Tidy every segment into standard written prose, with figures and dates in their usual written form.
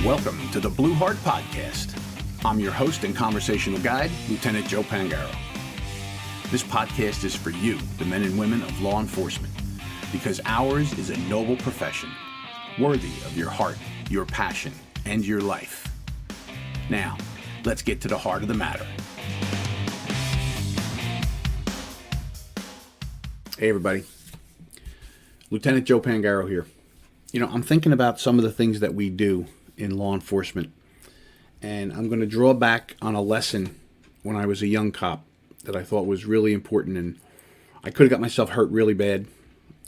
Welcome to the Blue Heart Podcast. I'm your host and conversational guide, Lieutenant Joe Pangaro. This podcast is for you, the men and women of law enforcement, because ours is a noble profession, worthy of your heart, your passion, and your life. Now, let's get to the heart of the matter. Hey everybody, Lieutenant Joe Pangaro here. I'm thinking about some of the things that we do in law enforcement, and I'm going to draw back on a lesson when I was a young cop that I thought was really important, and I could have got myself hurt really bad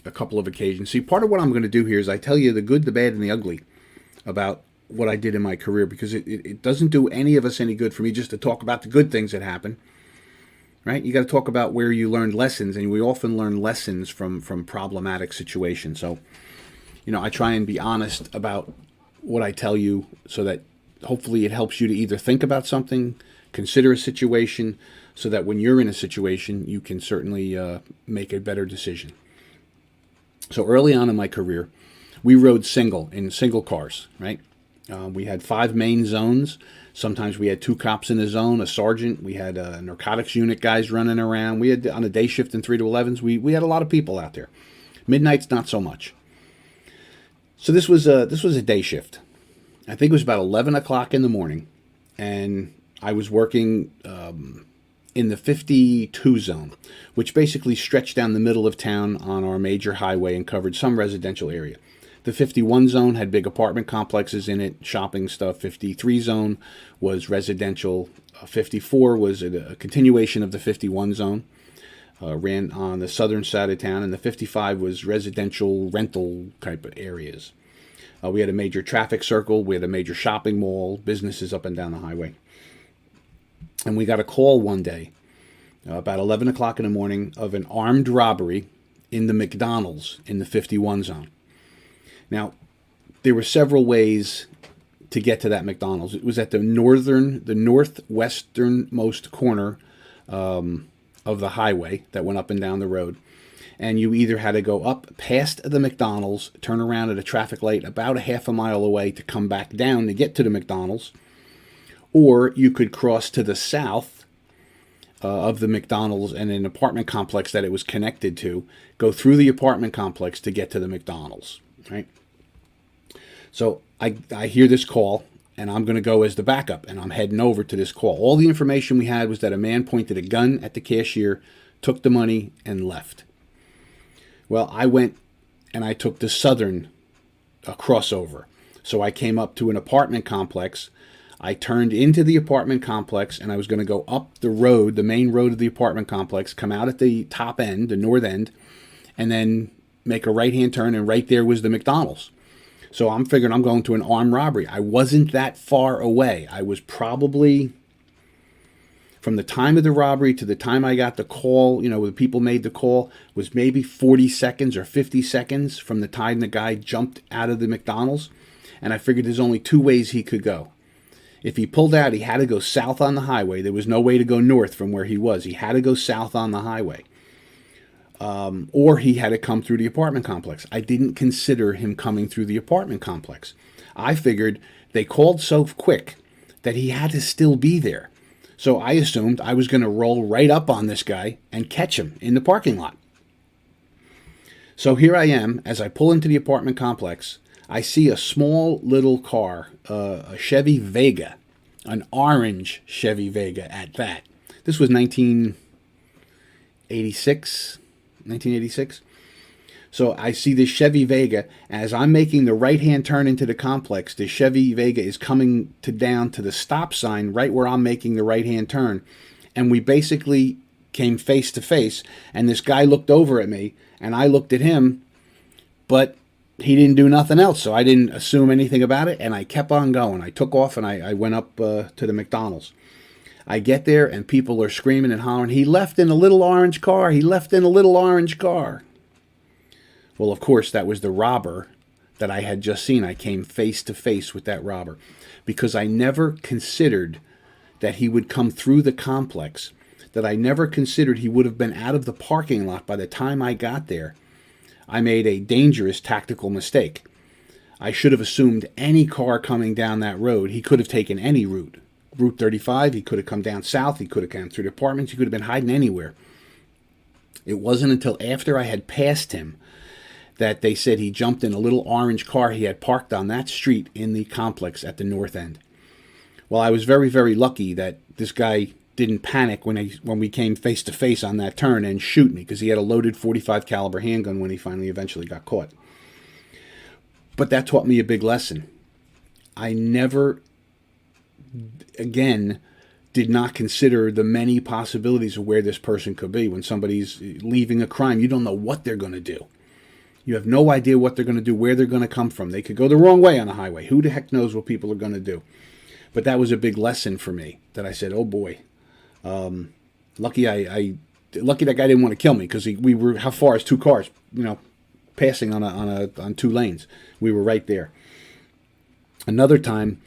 a couple of occasions. See, part of what I'm going to do here is I tell you the good, the bad, and the ugly about what I did in my career, because it doesn't do any of us any good for me just to talk about the good things that happen, right? You got to talk about where you learned lessons, and we often learn lessons from problematic situations. So, I try and be honest about what I tell you so that hopefully it helps you to either think about something, consider a situation, so that when you're in a situation, you can certainly make a better decision. So early on in my career, we rode in single cars, right? We had 5 main zones. Sometimes we had 2 cops in a zone, a sergeant. We had narcotics unit guys running around. We had, on a day shift in 3 to 11s, we had a lot of people out there. Midnights, not so much. So this was a day shift. I think it was about 11 o'clock in the morning, and I was working in the 52 zone, which basically stretched down the middle of town on our major highway and covered some residential area. The 51 zone had big apartment complexes in it, shopping stuff. 53 zone was residential. 54 was a continuation of the 51 zone. Ran on the southern side of town, and the 55 was residential rental type of areas. We had a major traffic circle, we had a major shopping mall, businesses up and down the highway. And we got a call one day, about 11 o'clock in the morning, of an armed robbery in the McDonald's in the 51 zone. Now, there were several ways to get to that McDonald's. It was at the northwesternmost corner of the highway that went up and down the road. And you either had to go up past the McDonald's, turn around at a traffic light about a half a mile away to come back down to get to the McDonald's, or you could cross to the south of the McDonald's and an apartment complex that it was connected to, go through the apartment complex to get to the McDonald's, right? So I hear this call, and I'm going to go as the backup, and I'm heading over to this call. All the information we had was that a man pointed a gun at the cashier, took the money, and left. Well, I went and I took the southern crossover. So I came up to an apartment complex. I turned into the apartment complex, and I was going to go up the road, the main road of the apartment complex, come out at the top end, the north end, and then make a right-hand turn, and right there was the McDonald's. So I'm figuring I'm going to an armed robbery. I wasn't that far away. I was probably, from the time of the robbery to the time I got the call, when the people made the call, was maybe 40 seconds or 50 seconds from the time the guy jumped out of the McDonald's. And I figured there's only 2 ways he could go. If he pulled out, he had to go south on the highway. There was no way to go north from where he was. He had to go south on the highway. Or he had to come through the apartment complex. I didn't consider him coming through the apartment complex. I figured they called so quick that he had to still be there. So I assumed I was going to roll right up on this guy and catch him in the parking lot. So here I am, as I pull into the apartment complex, I see a small little car, a Chevy Vega, an orange Chevy Vega at that. This was 1986. So I see this Chevy Vega. As I'm making the right-hand turn into the complex, the Chevy Vega is coming down to the stop sign right where I'm making the right-hand turn. And we basically came face to face, and this guy looked over at me, and I looked at him, but he didn't do nothing else, so I didn't assume anything about it, and I kept on going. I took off, and I went up to the McDonald's. I get there, and people are screaming and hollering, "He left in a little orange car! He left in a little orange car!" Well, of course, that was the robber that I had just seen. I came face to face with that robber because I never considered that he would come through the complex that I never considered he would have been out of the parking lot by the time I got there, I made a dangerous tactical mistake. I should have assumed any car coming down that road, he could have taken any route. Route 35, he could have come down south, he could have come through the apartments, he could have been hiding anywhere. It wasn't until after I had passed him that they said he jumped in a little orange car he had parked on that street in the complex at the north end. Well, I was very, very lucky that this guy didn't panic when we came face to face on that turn and shoot me, because he had a loaded .45 caliber handgun when he finally eventually got caught. But that taught me a big lesson. I never, again, did not consider the many possibilities of where this person could be. When somebody's leaving a crime, you don't know what they're going to do. You have no idea what they're going to do, where they're going to come from. They could go the wrong way on the highway. Who the heck knows what people are going to do? But that was a big lesson for me, that I said, oh boy, lucky lucky that guy didn't want to kill me, because we were, how far is two cars, passing on two lanes. We were right there. Another time,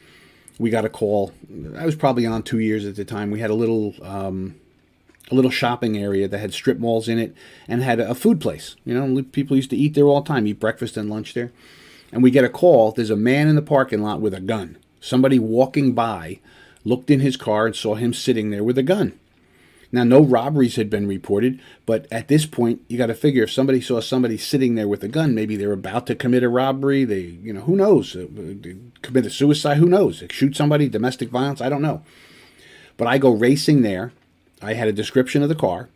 we got a call. I was probably on 2 years at the time. We had a little shopping area that had strip malls in it and had a food place. People used to eat there all the time, eat breakfast and lunch there. And we get a call. There's a man in the parking lot with a gun. Somebody walking by looked in his car and saw him sitting there with a gun. Now, no robberies had been reported, but at this point, you got to figure, if somebody saw somebody sitting there with a gun, maybe they're about to commit a robbery. They, who knows? Commit a suicide? Who knows? Shoot somebody? Domestic violence? I don't know. But I go racing there. I had a description of the car,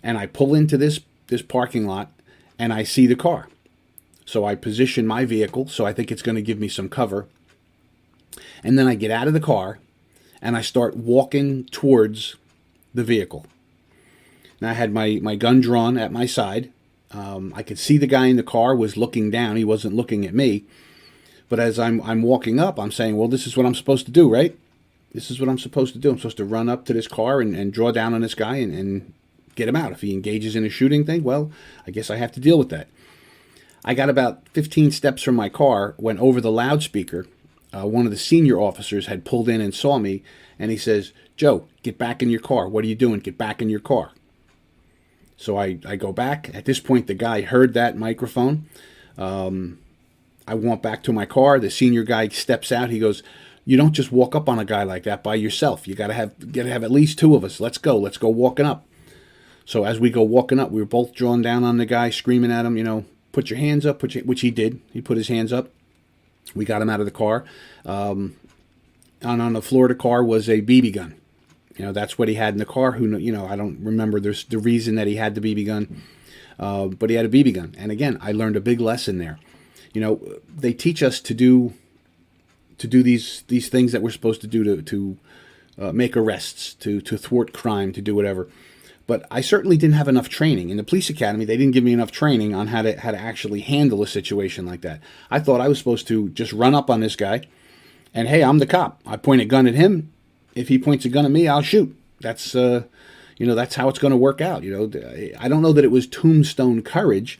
and I pull into this parking lot, and I see the car. So I position my vehicle, so I think it's going to give me some cover. And then I get out of the car, and I start walking towards the vehicle. Now, I had my gun drawn at my side. I could see the guy in the car was looking down. He wasn't looking at me. But as I'm walking up, I'm saying, well, this is what I'm supposed to do, right? This is what I'm supposed to do. I'm supposed to run up to this car and draw down on this guy and get him out. If he engages in a shooting thing, well, I guess I have to deal with that. I got about 15 steps from my car when over the loudspeaker, one of the senior officers had pulled in and saw me, and he says, Joe, get back in your car. What are you doing? Get back in your car. So I go back. At this point, the guy heard that microphone. I walk back to my car. The senior guy steps out. He goes, you don't just walk up on a guy like that by yourself. You gotta have at least two of us. Let's go walking up. So as we go walking up, we were both drawn down on the guy, screaming at him, put your hands up, which he did. He put his hands up. We got him out of the car. And on the floor of the car was a BB gun. That's what he had in the car. I don't remember there's the reason that he had the BB gun, but he had a BB gun. And again, I learned a big lesson there. They teach us to do these things that we're supposed to do to make arrests, to thwart crime, to do whatever. But I certainly didn't have enough training. In the police academy, they didn't give me enough training on how to actually handle a situation like that. I thought I was supposed to just run up on this guy and, hey, I'm the cop. I point a gun at him. If he points a gun at me, I'll shoot. That's that's how it's going to work out. I don't know that it was tombstone courage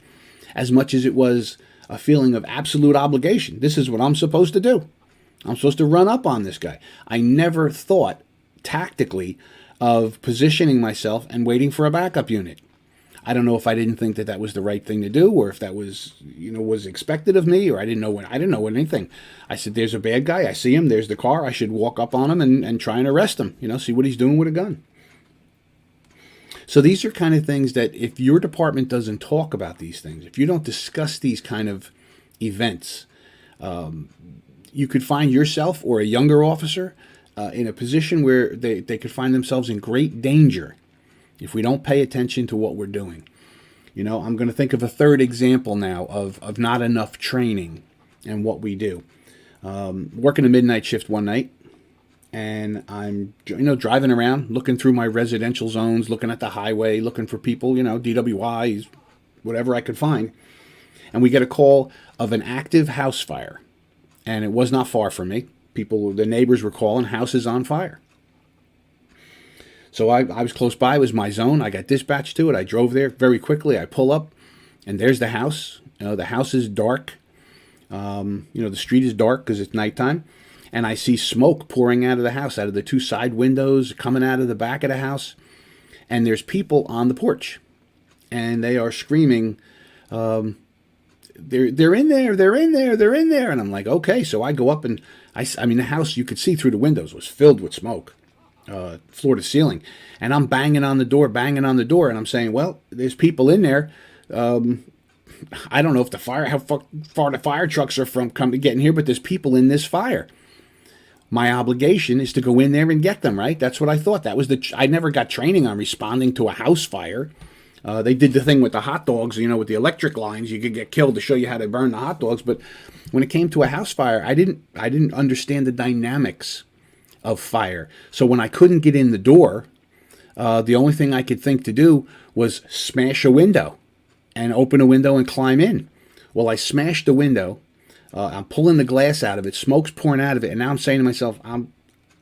as much as it was a feeling of absolute obligation. This is what I'm supposed to do. I'm supposed to run up on this guy. I never thought tactically of positioning myself and waiting for a backup unit. I don't know if I didn't think that was the right thing to do, or if that was, was expected of me, or I didn't know anything. I said, there's a bad guy. I see him. There's the car. I should walk up on him and try and arrest him, see what he's doing with a gun. So these are kind of things that if your department doesn't talk about these things, if you don't discuss these kind of events, you could find yourself or a younger officer in a position where they could find themselves in great danger if we don't pay attention to what we're doing. I'm going to think of a third example now of not enough training and what we do. Working a midnight shift one night, and I'm driving around, looking through my residential zones, looking at the highway, looking for people, DWIs, whatever I could find. And we get a call of an active house fire. And it was not far from me. The neighbors were calling, house is on fire. So I was close by. It was my zone. I got dispatched to it. I drove there very quickly. I pull up, and there's the house. The house is dark. The street is dark because it's nighttime. And I see smoke pouring out of the house, out of the two side windows, coming out of the back of the house. and there's people on the porch, and they are screaming, they're in there, they're in there, they're in there. And I'm like, okay. So I go up and I mean, the house, you could see through the windows, was filled with smoke, floor to ceiling. And I'm banging on the door, and I'm saying, well, there's people in there. I don't know if how far the fire trucks are from getting here, but there's people in this fire. My obligation is to go in there and get them, right? That's what I thought. I never got training on responding to a house fire. They did the thing with the hot dogs, with the electric lines, you could get killed to show you how to burn the hot dogs. But when it came to a house fire, I didn't understand the dynamics of fire. So when I couldn't get in the door, the only thing I could think to do was smash a window and open a window and climb in. Well, I smashed the window. I'm pulling the glass out of it. Smoke's pouring out of it. And now I'm saying to myself, I'm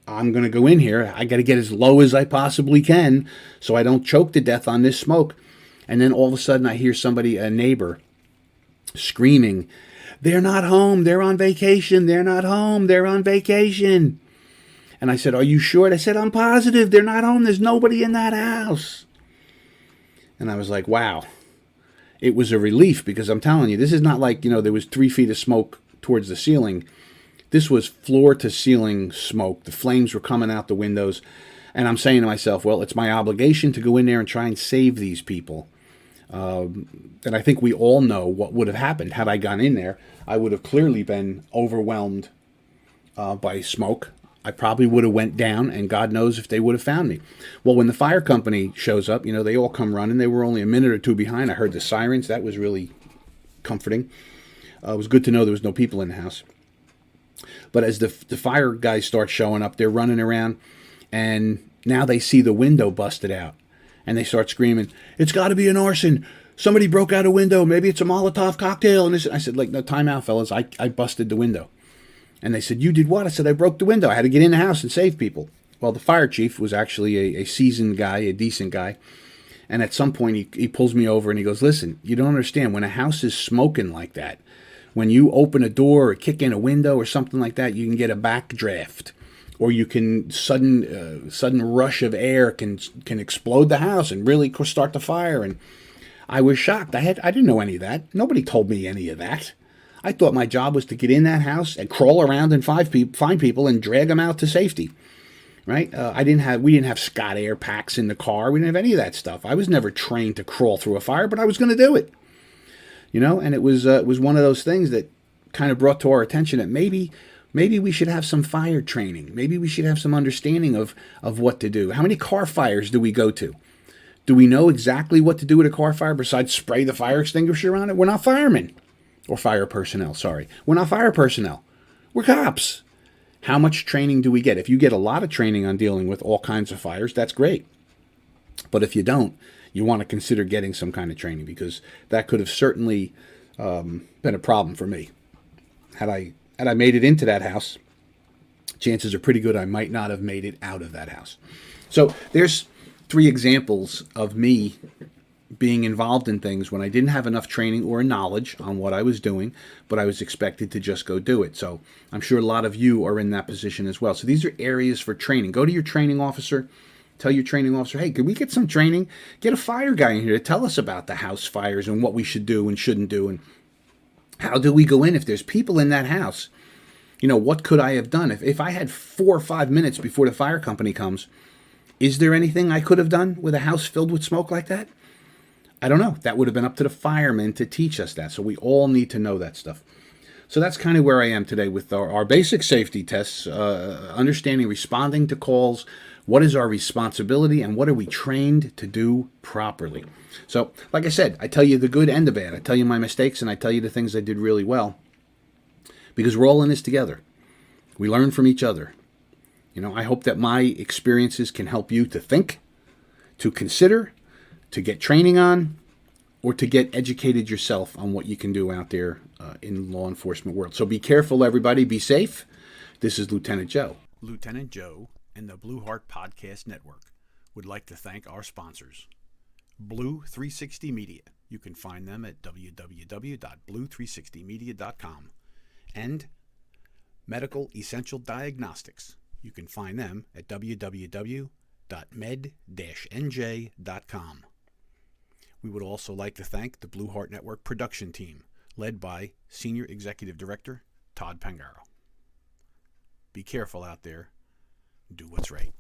going to go in here. I got to get as low as I possibly can so I don't choke to death on this smoke. And then all of a sudden I hear a neighbor, screaming, "They're not home. They're on vacation. They're not home. They're on vacation." And I said, "Are you sure?" I said, "I'm positive. They're not home. There's nobody in that house." And I was like, wow. It was a relief, because I'm telling you, this is not like, there was 3 feet of smoke towards the ceiling. This was floor to ceiling smoke. The flames were coming out the windows. And I'm saying to myself, well, it's my obligation to go in there and try and save these people. And I think we all know what would have happened had I gone in there. I would have clearly been overwhelmed by smoke. I probably would have went down, and God knows if they would have found me. Well, when the fire company shows up, they all come running. They were only a minute or two behind. I heard the sirens. That was really comforting. It was good to know there was no people in the house. But as the fire guys start showing up, they're running around, and now they see the window busted out. And they start screaming, "It's got to be an arson. Somebody broke out a window. Maybe it's a Molotov cocktail." And I said, no, time out, fellas. I busted the window. And they said, "You did what?" I said, "I broke the window. I had to get in the house and save people." Well, the fire chief was actually a seasoned guy, a decent guy. And at some point, he pulls me over and he goes, "Listen, you don't understand. When a house is smoking like that, when you open a door or kick in a window or something like that, you can get a backdraft. Or you can sudden rush of air can explode the house and really start the fire." And I was shocked. I didn't know any of that. Nobody told me any of that. I thought my job was to get in that house and crawl around and find people and drag them out to safety. Right? We didn't have Scott Air packs in the car. We didn't have any of that stuff. I was never trained to crawl through a fire, but I was going to do it. And it was one of those things that kind of brought to our attention that maybe we should have some fire training. Maybe we should have some understanding of what to do. How many car fires do we go to? Do we know exactly what to do with a car fire besides spray the fire extinguisher on it? We're not firemen. Or fire personnel, sorry. We're not fire personnel. We're cops. How much training do we get? If you get a lot of training on dealing with all kinds of fires, that's great. But if you don't, you want to consider getting some kind of training, because that could have certainly been a problem for me. Had I made it into that house, chances are pretty good I might not have made it out of that house. So there's 3 examples of me being involved in things when I didn't have enough training or knowledge on what I was doing, but I was expected to just go do it. So I'm sure a lot of you are in that position as well. So these are areas for training. Go to your training officer. Tell your training officer, "Hey, could we get some training? Get a fire guy in here to tell us about the house fires and what we should do and shouldn't do. And how do we go in if there's people in that house? What could I have done? If I had 4 or 5 minutes before the fire company comes, is there anything I could have done with a house filled with smoke like that? I don't know. That would have been up to the firemen to teach us that. So we all need to know that stuff. So that's kind of where I am today with our basic safety tests, understanding responding to calls, what is our responsibility, and what are we trained to do properly. So, like I said, I tell you the good and the bad. I tell you my mistakes, and I tell you the things I did really well, because we're all in this together. We learn from each other. I hope that my experiences can help you to think, to consider, to get training on, or to get educated yourself on what you can do out there in law enforcement world. So be careful, everybody. Be safe. This is Lieutenant Joe. Lieutenant Joe and the Blue Heart Podcast Network would like to thank our sponsors. Blue 360 Media. You can find them at www.blue360media.com. And Medical Essential Diagnostics. You can find them at www.medicalessentialdiagnostics.com. nj.med-nj.com. We would also like to thank the Blue Heart Network production team, led by Senior Executive Director Todd Pangaro. Be careful out there. Do what's right.